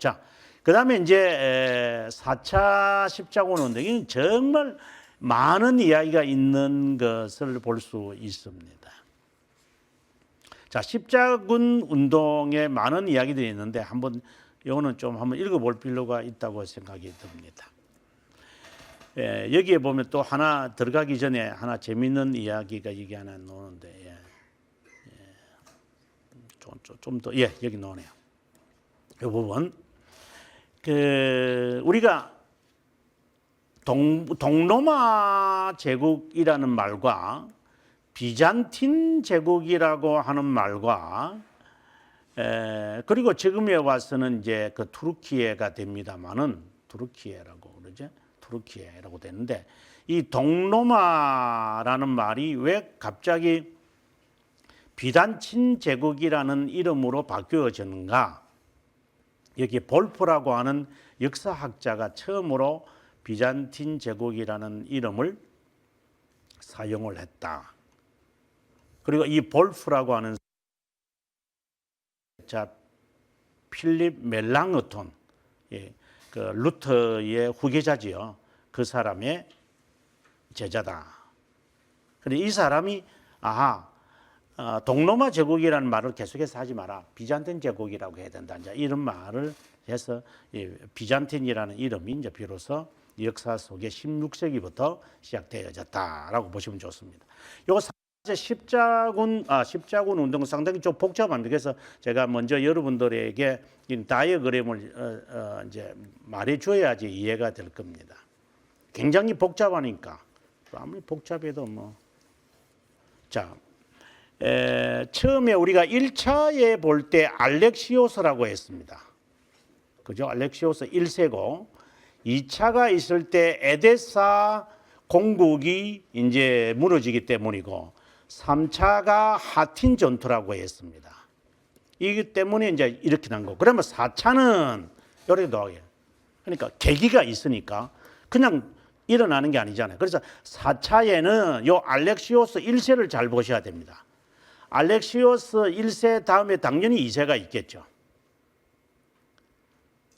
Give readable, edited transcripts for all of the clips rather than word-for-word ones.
자, 그 다음에 이제 4차 십자군 운동이 정말 많은 이야기가 있는 것을 볼 수 있습니다. 자, 십자군 운동에 많은 이야기들이 있는데 한번 이거는 좀 한번 읽어볼 필요가 있다고 생각이 듭니다. 여기에 보면 또 하나 들어가기 전에 하나 재밌는 이야기가 여기 하나 나오는데 좀 더 여기 나오네요. 이 부분 우리가 동로마 제국이라는 말과 비잔틴 제국이라고 하는 말과 그리고 지금에 와서는 이제 그 투르키예가 됩니다만은 투르키예라고 그러죠. 투르키예라고 되는데 이 동로마라는 말이 왜 갑자기 비잔틴 제국이라는 이름으로 바뀌어졌는가? 여기 볼프라고 하는 역사학자가 처음으로 비잔틴 제국이라는 이름을 사용을 했다. 그리고 이 볼프라고 하는 자 필립 멜랑흐톤, 그 루터의 후계자지요. 그 사람의 제자다. 그런데 이 사람이 동로마 제국이라는 말을 계속해서 하지 마라. 비잔틴 제국이라고 해야 된다. 이제 이런 말을 해서 비잔틴이라는 이름이 이제 비로소 역사 속에 16세기부터 시작되어졌다라고 보시면 좋습니다. 요 십자군 운동은 상당히 좀 복잡합니다. 그래서 제가 먼저 여러분들에게 이 다이어그램을 이제 말해 줘야지 이해가 될 겁니다. 굉장히 복잡하니까 아무리 복잡해도 뭐. 자, 처음에 우리가 1차에 볼 때 알렉시오스라고 했습니다. 그죠? 알렉시오스 1세고 2차가 있을 때 에데사 공국이 이제 무너지기 때문이고 3차가 하틴 전투라고 했습니다. 이기 때문에 이제 이렇게 난 거. 그러면 4차는 이렇게 나와요. 그러니까 계기가 있으니까 그냥 일어나는 게 아니잖아요. 그래서 4차에는 요 알렉시오스 1세를 잘 보셔야 됩니다. 알렉시오스 1세 다음에 당연히 2세가 있겠죠.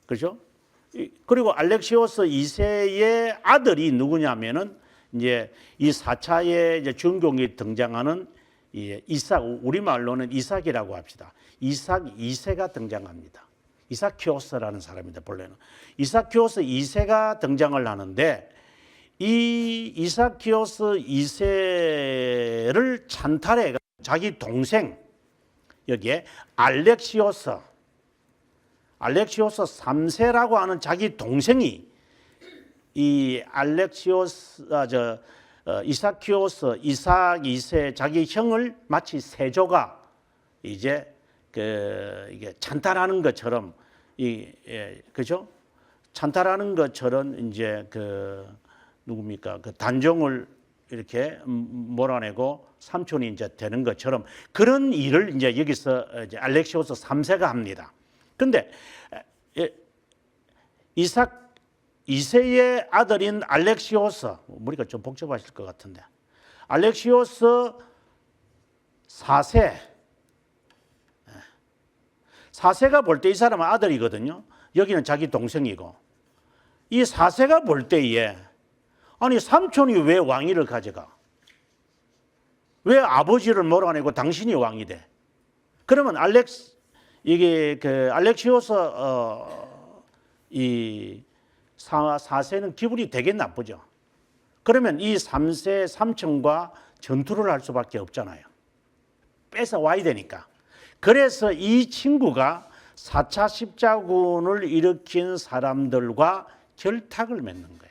그렇죠? 그리고 알렉시오스 2세의 아들이 누구냐면은 이제 이 4차에 이제 주인공이 등장하는 이삭, 우리말로는 이삭이라고 합시다. 이삭 2세가 등장합니다. 이삭키오스라는 사람입니다. 본래는 이삭키오스 2세가 등장을 하는데 이 이삭키오스 2세를 찬탈해 자기 동생 여기에 알렉시오스 3세라고 하는 자기 동생이 이 이삭키오스 이삭 2세 자기 형을 마치 세조가 이제 이게 찬탈하는 것처럼 그죠? 찬탈하는 것처럼 이제 누굽니까? 그 단종을 이렇게 몰아내고 삼촌이 이제 되는 것처럼 그런 일을 이제 여기서 이제 알렉시오스 3세가 합니다. 근데 이삭 2세의 아들인 알렉시오스, 머리가 좀 복잡하실 것 같은데 알렉시오스 4세가 볼 때 이 사람은 아들이거든요. 여기는 자기 동생이고 이 4세가 볼 때에 아니 삼촌이 왜 왕위를 가져가? 왜 아버지를 몰아내고 당신이 왕이 돼? 그러면 알렉시오스 이 4세는 기분이 되게 나쁘죠. 그러면 이 3세 삼촌과 전투를 할 수밖에 없잖아요. 뺏어 와야 되니까. 그래서 이 친구가 4차 십자군을 일으킨 사람들과 결탁을 맺는 거예요.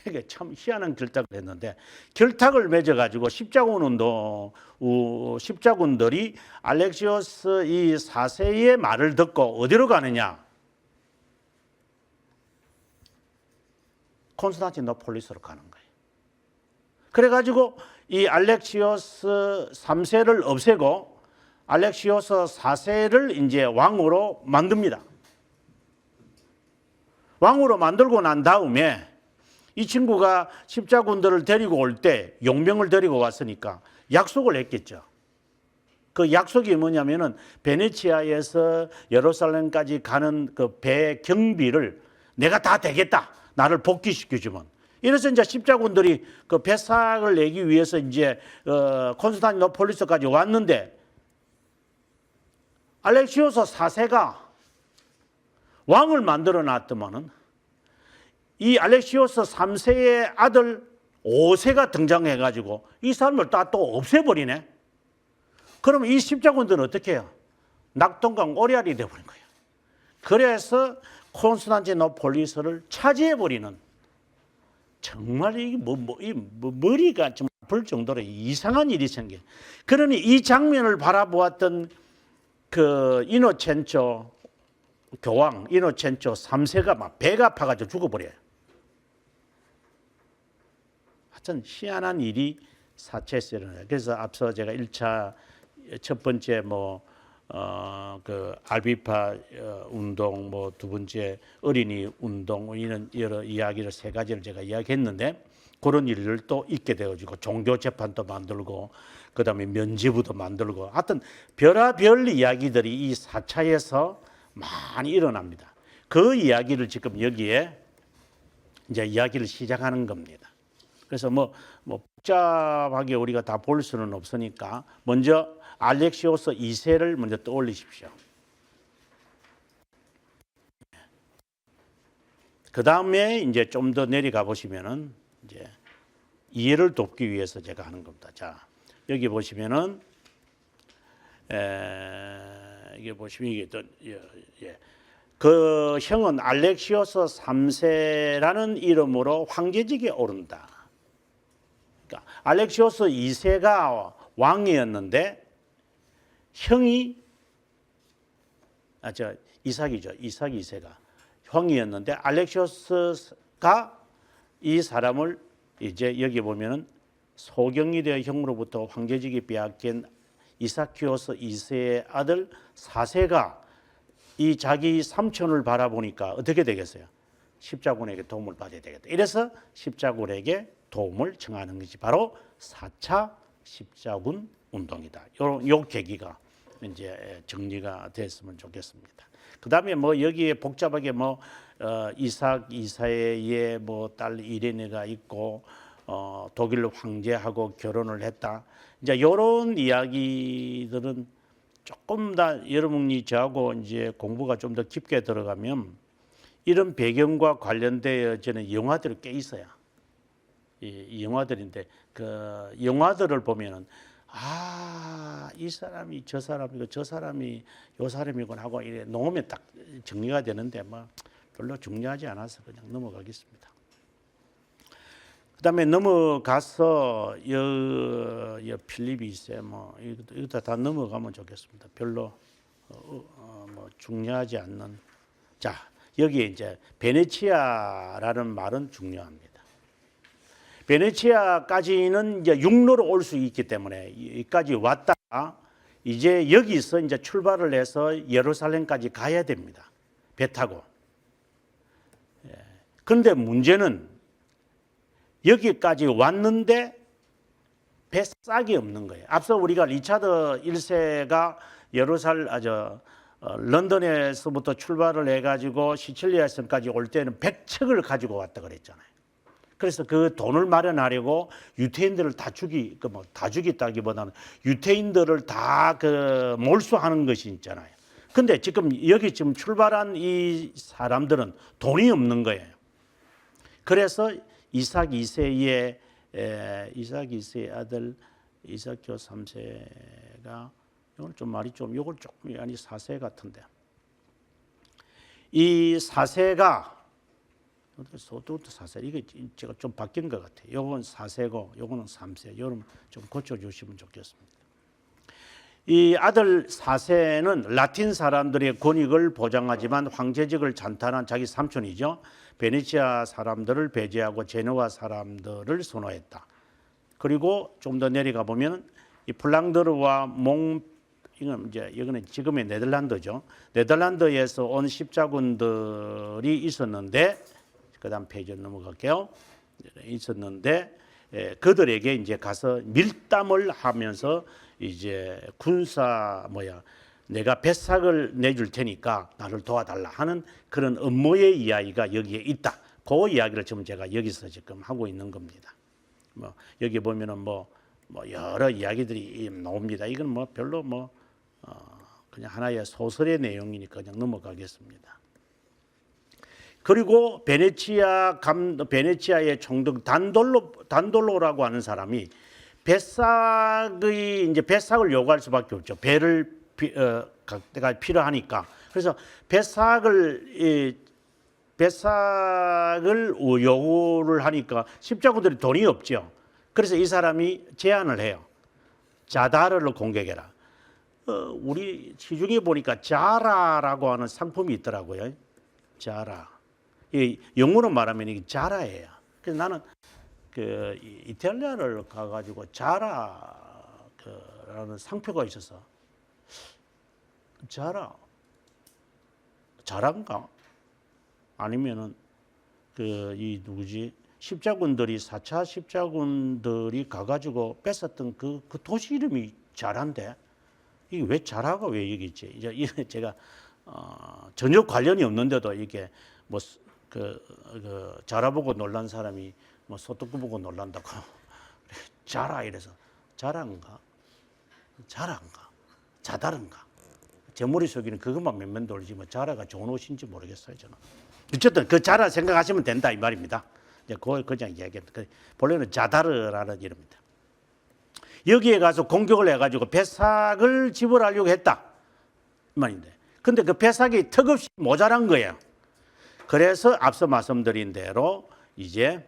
이게 참 희한한 결탁을 했는데 결탁을 맺어가지고 십자군들이 알렉시오스 이 4세의 말을 듣고 어디로 가느냐? 콘스탄티노폴리스로 가는 거예요. 그래가지고 이 알렉시오스 3세를 없애고 알렉시오스 4세를 이제 왕으로 만듭니다. 왕으로 만들고 난 다음에 이 친구가 십자군들을 데리고 올 때 용병을 데리고 왔으니까 약속을 했겠죠. 그 약속이 뭐냐면은 베네치아에서 예루살렘까지 가는 그 배 경비를 내가 다 대겠다. 나를 복귀시켜주면. 이래서 이제 십자군들이 그 배삭을 내기 위해서 이제 콘스탄티노폴리스까지 왔는데 알렉시오스 4세가 왕을 만들어 놨더만은 이 알렉시오스 3세의 아들 5세가 등장해 가지고 이 사람을 다 또 없애버리네. 그러면 이 십자군들은 어떻게 해요? 낙동강 오리알이 되어버린 거예요. 그래서 콘스탄티노폴리스를 차지해버리는, 정말 이게 머리가 좀 아플 정도로 이상한 일이 생겨. 그러니 이 장면을 바라보았던 그 이노첸초 교황, 이노첸초 3세가 막 배가 아파가지고 죽어버려요. 하여튼 희한한 일이 사체에서 일어나요. 그래서 앞서 제가 1차 첫 번째 그 알비파 운동, 두 번째 어린이 운동, 이런 여러 이야기를 세 가지를 제가 이야기했는데 그런 일을 또 있게 되어지고 종교 재판도 만들고 그다음에 면죄부도 만들고 하여튼 별의별 이야기들이 이 4차에서 많이 일어납니다. 그 이야기를 지금 여기에 이제 이야기를 시작하는 겁니다. 그래서 복잡하게 우리가 다 볼 수는 없으니까 먼저 알렉시오스 2세를 먼저 떠올리십시오. 그 다음에 이제 좀 더 내려가 보시면은 이제 이해를 돕기 위해서 제가 하는 겁니다. 자, 여기 보시면은 이게 보시면 이게 또 그 형은 알렉시오스 3세라는 이름으로 황제직에 오른다. 그러니까 알렉시오스 2세가 왕이었는데 형이 이삭이죠. 이삭 2세가 형이었는데 알렉시오스가 이 사람을 이제 여기 보면은 소경이 되어 형으로부터 황제직이 빼앗긴 이사키오스 2세의 아들 4세가 이 자기 삼촌을 바라보니까 어떻게 되겠어요? 십자군에게 도움을 받아야 되겠다. 이래서 십자군에게 도움을 청하는 것이 바로 4차 십자군 운동이다. 요 계기가 이제 정리가 됐으면 좋겠습니다. 그 다음에 여기에 복잡하게 이삭 2세의 딸 이레네가 있고 독일 황제하고 결혼을 했다. 이제 이런 이야기들은 조금 더 여러분이 저하고 이제 공부가 좀 더 깊게 들어가면 이런 배경과 관련되어지는 영화들이 꽤 있어요. 이 영화들인데 그 영화들을 보면은 이 사람이 저 사람이고 저 사람이 요 사람이구나 하고 이래 놓으면 딱 정리가 되는데 별로 중요하지 않아서 그냥 넘어가겠습니다. 그다음에 넘어가서 필립이 있어요. 이거 다 넘어가면 좋겠습니다. 별로 중요하지 않는. 자, 여기에 이제 베네치아라는 말은 중요합니다. 베네치아까지는 이제 육로로 올 수 있기 때문에 여기까지 왔다가 이제 여기서 이제 출발을 해서 예루살렘까지 가야 됩니다. 배 타고. 그런데 문제는 여기까지 왔는데 뱃삭이 없는 거예요. 앞서 우리가 리차드 1세가 런던에서부터 출발을 해가지고 시칠리아성까지 올 때는 100척을 가지고 왔다 그랬잖아요. 그래서 그 돈을 마련하려고 유태인들을 다 죽였다기보다는 유태인들을 다 몰수하는 것이 있잖아요. 근데 지금 출발한 이 사람들은 돈이 없는 거예요. 그래서 이삭 2세의 아들 이삭교 3세가 이건 좀 말이 좀 요걸 조금 4세 같은데 이 4세가 소도부터 4세 이게 제가 좀 바뀐 것 같아요. 요건 4세고 요거는 3세. 여러분 좀 고쳐 주시면 좋겠습니다. 이 아들 4세는 라틴 사람들의 권익을 보장하지만 황제직을 찬탈한 자기 삼촌이죠. 베네치아 사람들을 배제하고 제노아 사람들을 선호했다. 그리고 좀 더 내려가 보면 이 플랑드르와 이거는 지금의 네덜란드죠. 네덜란드에서 온 십자군들이 있었는데 그다음 페이지 넘어갈게요. 있었는데 그들에게 이제 가서 밀담을 하면서 이제 군사 내가 배삭을 내줄 테니까 나를 도와달라 하는 그런 음모의 이야기가 여기에 있다. 그 이야기를 지금 제가 여기서 지금 하고 있는 겁니다. 여기 보면은 여러 이야기들이 나옵니다. 이건 별로 그냥 하나의 소설의 내용이니까 그냥 넘어가겠습니다. 그리고 베네치아의 총독 단돌로라고 하는 사람이 배삭을 요구할 수밖에 없죠. 배를 각대가 필요하니까. 그래서 배삭을 요구를 하니까 십자군들이 돈이 없죠. 그래서 이 사람이 제안을 해요. 자다르를 공격해라. 우리 시중에 보니까 자라라고 하는 상품이 있더라고요. 자라. 영어로 말하면 이게 자라예요. 그래서 나는 그 이탈리아를 가가지고 자라라는 상표가 있어서 자라인가? 아니면은 십자군들이 4차 십자군들이 가가지고 뺏었던 그 도시 이름이 자라인데 이게 왜 자라가 왜 여기 있지? 이제 제가 전혀 관련이 없는데도 이게 자라 보고 놀란 사람이 소뚜껑 보고 놀란다고 자라 이래서 자라인가 자다른가 제 머릿속에는 그것만 몇몇 돌지 자라가 좋은 옷인지 모르겠어요 저는. 어쨌든 그 자라 생각하시면 된다 이 말입니다. 이제 그걸 그냥 이야기합니다. 본래는 자다르라는 이름입니다. 여기에 가서 공격을 해가지고 배삭을 지불하려고 했다 이 말인데, 근데 그 배삭이 턱없이 모자란 거예요. 그래서 앞서 말씀드린 대로 이제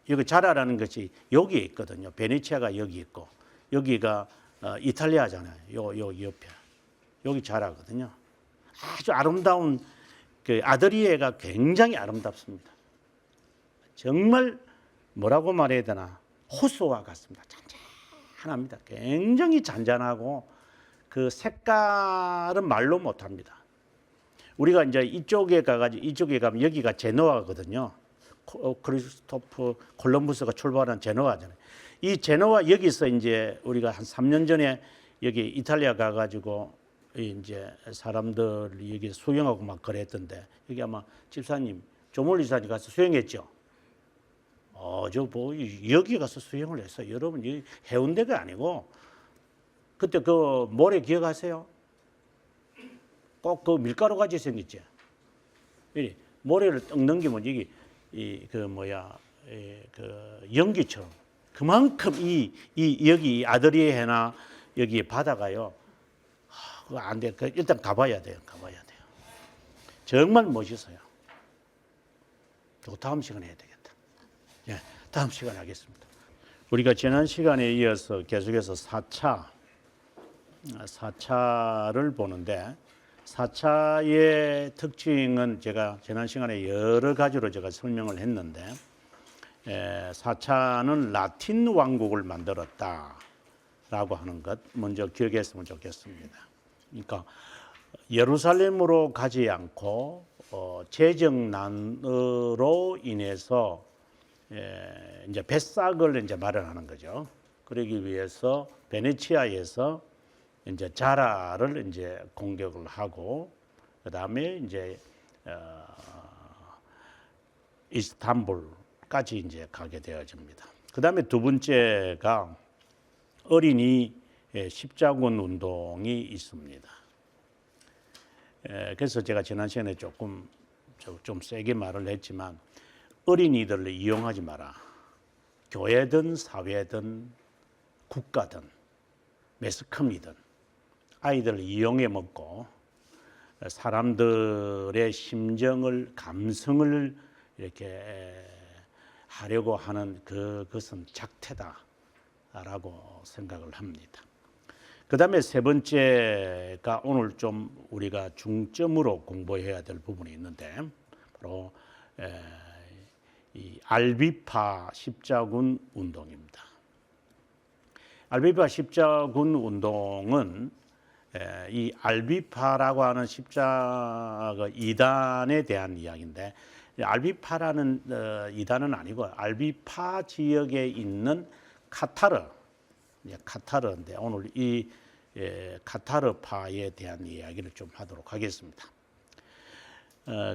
여기 자라라는 것이 여기에 있거든요. 베네치아가 여기 있고 여기가 이탈리아잖아요. 요 옆에 여기 자라거든요. 아주 아름다운 그 아드리에가 굉장히 아름답습니다. 정말 뭐라고 말해야 되나, 호수와 같습니다. 잔잔합니다. 굉장히 잔잔하고 그 색깔은 말로 못합니다. 우리가 이제 이쪽에 가면 여기가 제노아거든요. 크리스토프 콜럼부스가 출발한 제노아잖아요. 이 제노아 여기서 이제 우리가 한 3년 전에 여기 이탈리아 가가지고 이제 사람들 여기 수영하고 막 그랬던데, 여기 아마 집사님 조물리사님 가서 수영했죠. 여기 가서 수영을 했어요. 여러분, 이 해운대가 아니고 그때 그 모래 기억하세요? 꼭 그 밀가루 같이 생겼지. 모래를 떡 넘기면 이게 그 연기처럼 그만큼 여기 아드리에나 여기 바다가요. 그거 안 돼. 일단 가봐야 돼요. 정말 멋있어요. 다음 시간에 해야 되겠다. 예, 다음 시간에 하겠습니다. 우리가 지난 시간에 이어서 계속해서 4차를 보는데, 4차의 특징은 제가 지난 시간에 여러 가지로 제가 설명을 했는데, 4차는 라틴 왕국을 만들었다라고 하는 것 먼저 기억했으면 좋겠습니다. 그러니까 예루살렘으로 가지 않고 재정난으로 인해서 이제 뱃삭을 이제 마련하는 거죠. 그러기 위해서 베네치아에서 이제 자라를 이제 공격을 하고, 그 다음에 이제 이스탄불까지 이제 가게 되어집니다. 그 다음에 두 번째가 어린이 십자군 운동이 있습니다. 그래서 제가 지난 시간에 좀 세게 말을 했지만, 어린이들을 이용하지 마라. 교회든 사회든 국가든 매스컴이든 아이들을 이용해 먹고 사람들의 심정을, 감성을 이렇게 하려고 하는 그것은 작태다라고 생각을 합니다. 그 다음에 세 번째가 오늘 좀 우리가 중점으로 공부해야 될 부분이 있는데, 바로 이 알비파 십자군 운동입니다. 알비파 십자군 운동은 이 알비파라고 하는 십자가 이단에 대한 이야기인데, 알비파라는 이단은 아니고 알비파 지역에 있는 카타르, 카타르인데 오늘 이 카타르파에 대한 이야기를 좀 하도록 하겠습니다.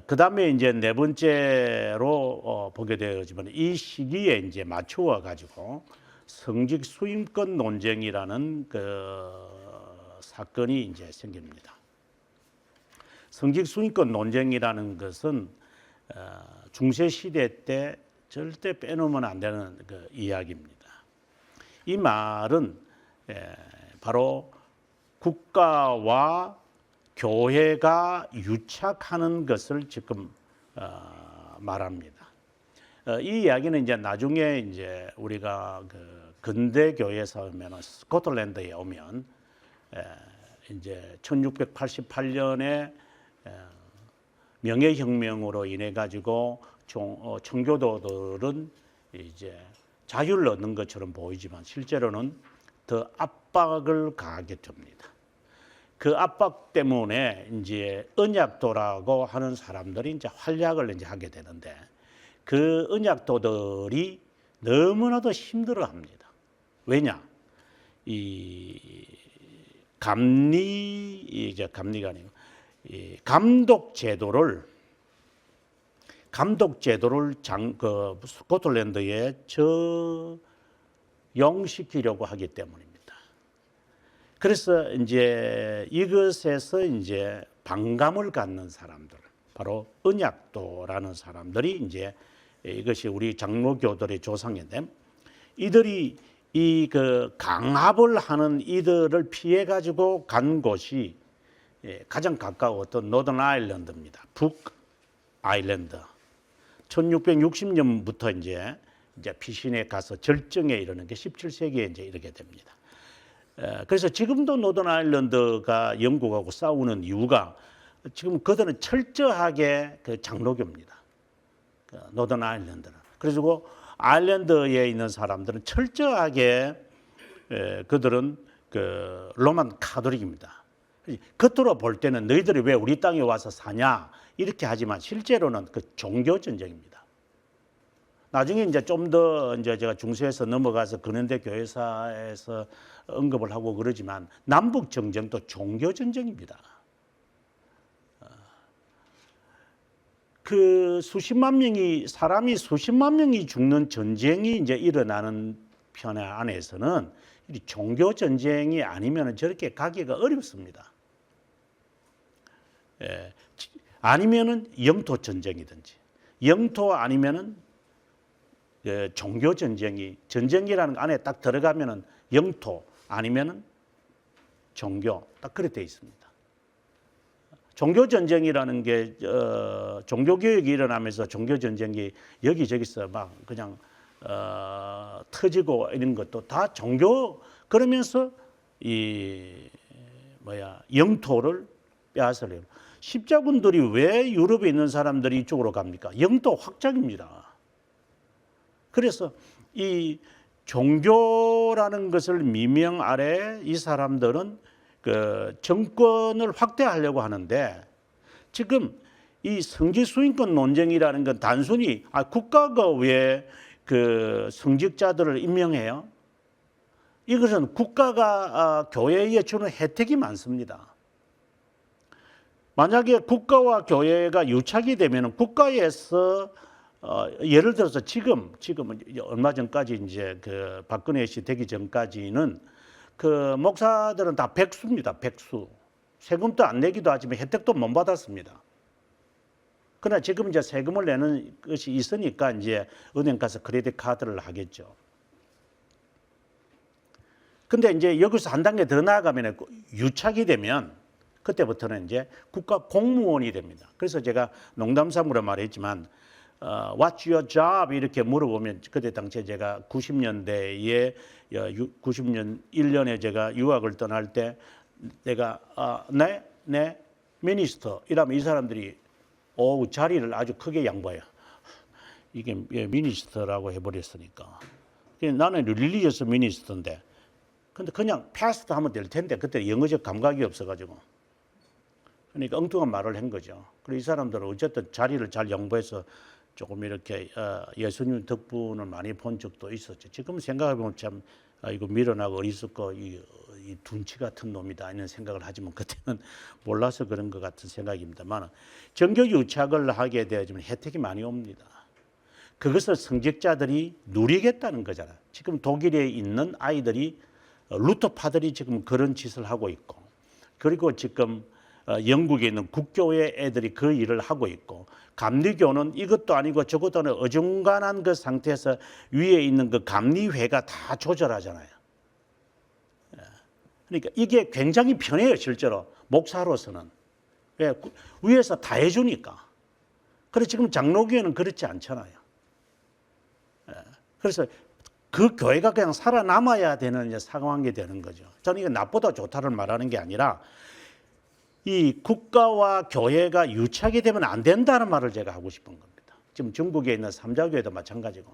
그 다음에 이제 네 번째로 보게 되어지면 이 시기에 이제 맞추어 가지고 성직 수임권 논쟁이라는 그 사건이 이제 생깁니다. 성직 수임권 논쟁이라는 것은 중세 시대 때 절대 빼놓으면 안 되는 그 이야기입니다. 이 말은 바로 국가와 교회가 유착하는 것을 지금 말합니다. 이 이야기는 이제 나중에 이제 우리가 그 근대 교회에서 오면 스코틀랜드에 오면 이제 1688년에 명예혁명으로 인해 가지고 청교도들은 이제 자유를 얻는 것처럼 보이지만 실제로는 더 압박을 가하게 됩니다. 그 압박 때문에 이제 언약도라고 하는 사람들이 이제 활약을 이제 하게 되는데 그 언약도들이 너무나도 힘들어합니다. 왜냐? 이 감리가 아니고 이 감독 제도를 스코틀랜드에 적용시키려고 하기 때문입니다. 그래서 이제 이것에서 이제 반감을 갖는 사람들, 바로 언약도라는 사람들이 이제 이것이 우리 장로교들의 조상인데 이들이 이 그 강압을 하는 이들을 피해 가지고 간 곳이 가장 가까웠던 노던 아일랜드입니다. 북 아일랜드. 1660년부터 이제 피신에 가서 절정에 이르는 게 17세기에 이제 이르게 됩니다. 그래서 지금도 노던 아일랜드가 영국하고 싸우는 이유가 지금 그들은 철저하게 그 장로교입니다. 노던 아일랜드는. 그래서 아일랜드에 있는 사람들은 철저하게 그들은 그 로만 카톨릭입니다. 겉으로 볼 때는 너희들이 왜 우리 땅에 와서 사냐 이렇게 하지만 실제로는 그 종교 전쟁입니다. 나중에 이제 좀 더 이제 제가 중세에서 넘어가서 근현대 교회사에서 언급을 하고 그러지만 남북 전쟁도 종교 전쟁입니다. 그 사람이 수십만 명이 죽는 전쟁이 이제 일어나는 편 안에서는 종교 전쟁이 아니면 저렇게 가기가 어렵습니다. 아니면은 영토 전쟁이든지, 영토 아니면은 종교 전쟁이라는 거 안에 딱 들어가면은 영토 아니면은 종교 딱 그렇게 돼 있습니다. 종교 전쟁이라는 게 종교 교육이 일어나면서 종교 전쟁이 여기저기서 막 그냥 터지고 이런 것도 다 종교 그러면서 영토를 빼앗으려고. 십자군들이 왜 유럽에 있는 사람들이 이쪽으로 갑니까? 영토 확장입니다. 그래서 이 종교라는 것을 미명 아래 이 사람들은 그 정권을 확대하려고 하는데 지금 이 성직 수임권 논쟁이라는 건 단순히 국가가 왜 그 성직자들을 임명해요? 이것은 국가가 교회에 주는 혜택이 많습니다. 만약에 국가와 교회가 유착이 되면 국가에서 예를 들어서 지금 얼마 전까지 이제 그 박근혜 씨 되기 전까지는 그 목사들은 다 백수입니다. 백수. 세금도 안 내기도 하지만 혜택도 못 받았습니다. 그러나 지금 이제 세금을 내는 것이 있으니까 이제 은행 가서 크레딧 카드를 하겠죠. 근데 이제 여기서 한 단계 더 나아가면 유착이 되면 그때부터는 이제 국가 공무원이 됩니다. 그래서 제가 농담삼으로 말했지만 What's your job? 이렇게 물어보면 그때 당시에 제가 90년대에 91년에 제가 유학을 떠날 때 내가 네 미니스터 이러면 이 사람들이 자리를 아주 크게 양보해요. 이게 미니스터라고 해버렸으니까. 나는 릴리지어스 미니스터인데 근데 그냥 패스트 하면 될 텐데 그때 영어적 감각이 없어가지고 그러니까 엉뚱한 말을 한 거죠. 그리고 이 사람들은 어쨌든 자리를 잘 양보해서 조금 이렇게 예수님 덕분을 많이 본 적도 있었죠. 지금 생각해 보면 참 이거 밀어나고 어리석고 이 둔치 같은 놈이다 이런 생각을 하지만 그때는 몰라서 그런 것 같은 생각입니다만 정교 유착을 하게 되어지면 혜택이 많이 옵니다. 그것을 성직자들이 누리겠다는 거잖아요. 지금 독일에 있는 아이들이 루터파들이 지금 그런 짓을 하고 있고, 그리고 지금 영국에 있는 국교회 애들이 그 일을 하고 있고, 감리교는 이것도 아니고 저것도 아니고 어중간한 그 상태에서 위에 있는 그 감리회가 다 조절하잖아요. 그러니까 이게 굉장히 편해요, 실제로 목사로서는. 위에서 다 해주니까. 그래서 지금 장로교회는 그렇지 않잖아요. 그래서 그 교회가 그냥 살아남아야 되는 상황이 되는 거죠. 저는 이게 나쁘다 좋다를 말하는 게 아니라 이 국가와 교회가 유착이 되면 안 된다는 말을 제가 하고 싶은 겁니다. 지금 중국에 있는 삼자교회도 마찬가지고.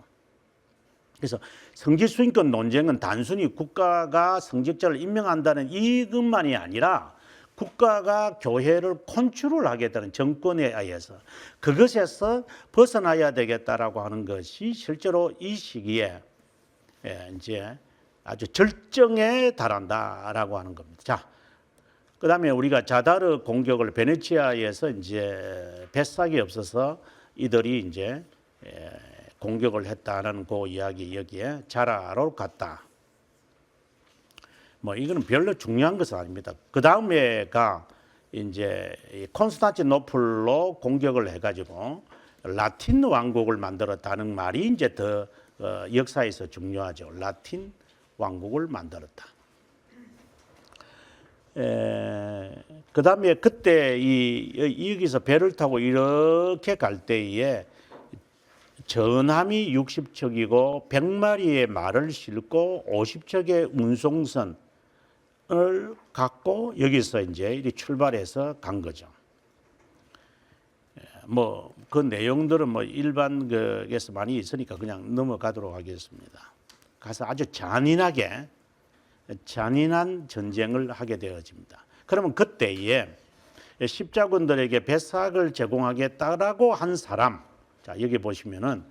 그래서 성직 수임권 논쟁은 단순히 국가가 성직자를 임명한다는 이것만이 아니라 국가가 교회를 컨트롤하겠다는 정권에 의해서 그것에서 벗어나야 되겠다라고 하는 것이 실제로 이 시기에 이제 아주 절정에 달한다라고 하는 겁니다. 자, 그다음에 우리가 자다르 공격을 베네치아에서 이제 뱃삭이 없어서 이들이 이제 공격을 했다는 그 이야기 여기에 자라로 갔다. 뭐 이거는 별로 중요한 것은 아닙니다. 그 다음에가 이제 콘스탄티노플로 공격을 해가지고 라틴 왕국을 만들었다는 말이 이제 더 역사에서 중요하죠. 라틴 왕국을 만들었다. 그 다음에 그때 여기서 배를 타고 이렇게 갈 때에 전함이 60척이고 100마리의 말을 싣고 50척의 운송선 을 갖고 여기서 이제 이렇게 출발해서 간 거죠. 뭐 그 내용들은 뭐 일반 그에서 많이 있으니까 그냥 넘어가도록 하겠습니다. 가서 아주 잔인한 전쟁을 하게 되어집니다. 그러면 그때에 십자군들에게 뱃삭을 제공하겠다라고 한 사람, 자 여기 보시면은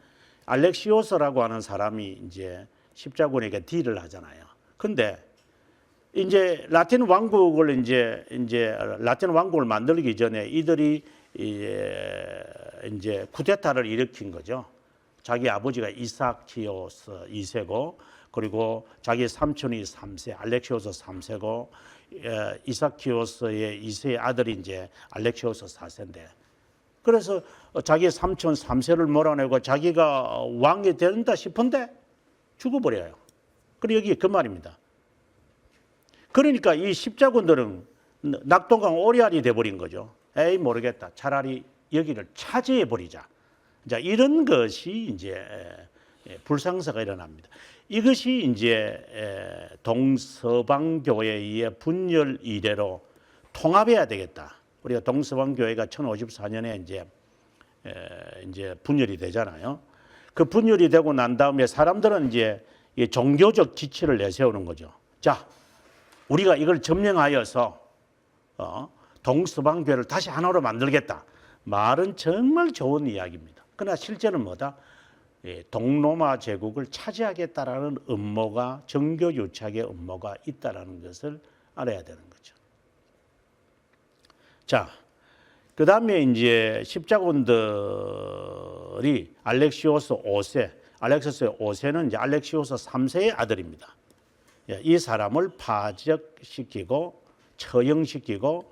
알렉시오스라고 하는 사람이 이제 십자군에게 딜을 하잖아요. 근데 이제 라틴 왕국을 이제 라틴 왕국을 만들기 전에 이들이 이제 쿠데타를 일으킨 거죠. 자기 아버지가 이사키오스 2세고 그리고 자기 삼촌이 3세 알렉시오스 3세고 이사키오스의 2세의 아들이 이제 알렉시오스 4세인데 그래서 자기 삼촌 3세를 몰아내고 자기가 왕이 된다 싶은데 죽어버려요. 그리고 여기 그 말입니다. 그러니까 이 십자군들은 낙동강 오리알이 돼버린 거죠. 에이 모르겠다. 차라리 여기를 차지해 버리자. 자 이런 것이 이제 불상사가 일어납니다. 이것이 이제 동서방 교회의 분열 이래로 통합해야 되겠다. 우리가 동서방 교회가 1054년에 이제 분열이 되잖아요. 그 분열이 되고 난 다음에 사람들은 이제 종교적 지치를 내세우는 거죠. 자. 우리가 이걸 점령하여서 동서방 교회를 다시 하나로 만들겠다. 말은 정말 좋은 이야기입니다. 그러나 실제는 뭐다? 동로마 제국을 차지하겠다라는 음모가 정교 유착의 음모가 있다라는 것을 알아야 되는 거죠. 자, 그 다음에 이제 십자군들이 알렉시오스 5세, 알렉시오스 5세는 이제 알렉시오스 3세의 아들입니다. 이 사람을 파직시키고 처형시키고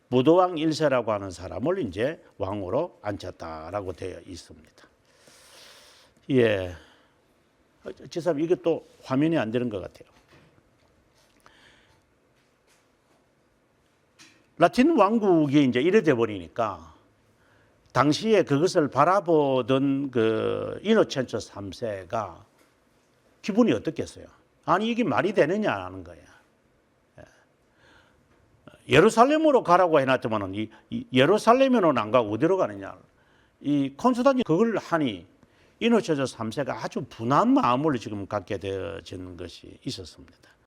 무도왕 1세라고 하는 사람을 이제 왕으로 앉혔다라고 되어 있습니다. 예, 지사님 이게 또 화면이 안 되는 것 같아요. 라틴 왕국이 이제 이래 돼 버리니까 당시에 그것을 바라보던 그 이노첸토 3세가 기분이 어떻겠어요? 아니 이게 말이 되느냐는 거야. 예루살렘으로 가라고 해놨더만은 이 예루살렘으로는 안 가고 어디로 가느냐. 이 콘스탄틴 그걸 하니 이노체조 3세가 아주 분한 마음을 지금 갖게 되어진 것이 있었습니다.